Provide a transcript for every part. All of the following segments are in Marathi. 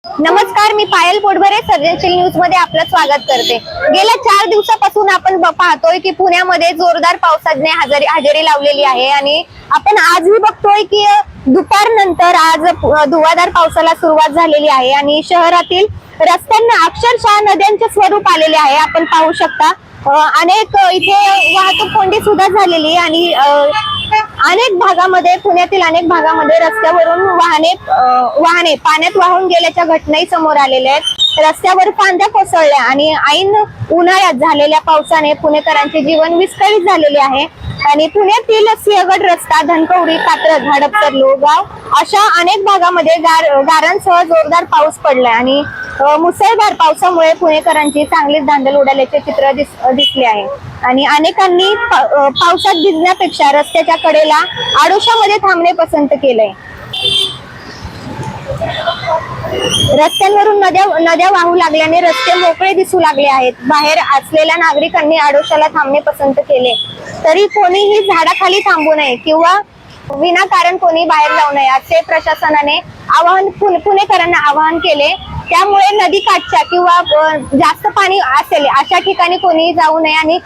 नमस्कार, मी पायल पोटभरे सर्जनशील न्यूज मध्ये आपलं स्वागत करते। गेल्या 4 दिवसापासून आपण पाहतोय की पुण्यामध्ये जोरदार पावसाने हजेरी लावलेली आहे आणि आपण आजही बघतोय की दुपारनंतर आज धुवाधार पावसाला सुरुवात झालेली आहे आणि शहरातील रस्त्यांना अक्षरशः नद्यांचे स्वरूप आलेले आहे। आपण पाहू शकता अनेक इथे वाहतूक कोंडी सुद्धा झालेली आणि अनेक भागामध्ये पुण्यातील अनेक भागामध्ये रस्त्यावरून वाहने पाण्यात वाहून गेल्याच्या घटनाही समोर आलेल्या आहेत। रस्त्यावर फांद्या कोसळल्या आणि ऐन उन्हाळ्यात झालेल्या पावसाने पुणेकरांचे जीवन विस्कळीत झालेले आहे आणि पुण्यातील सिंहगड रस्ता, धनकवडी, कात्रज, हडपसर, लोहगाव अशा अनेक भागामध्ये गारांसह जोरदार पाऊस पडलाय आणि मुसळधार पावसामुळे पुणेकरांची चांगलीच धांदल उडाल्याचे चित्र दिसले आहे आणि अनेकांनी पावसात भिजण्यापेक्षा रस्त्याच्या कडेला आडोशामध्ये थांबणे पसंत केलंय। रस्त्यांवरून नद्या वाहू लागल्याने रस्ते मोकळे दिसू लागले आहेत। बाहेर असलेल्या नागरिकांनी आडोशाला थांबणे पसंत केले, तरी कोणीही झाडाखाली थांबू नये किंवा विनाकारण कोणी बाहेर जाऊ नये असे प्रशासनाने पुणेकरांना आवाहन केले। त्यामुळे नदीकाठच्या किंवा जास्त पाणी असेल अशा ठिकाणी कोणी जाऊ नये आणि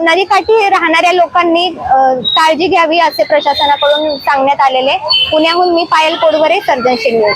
नदीकाठी राहणाऱ्या लोकांनी काळजी घ्यावी असे प्रशासनाकडून सांगण्यात आलेले। पुण्याहून मी पायल पोटभरे, सर्जनशील न्यूज।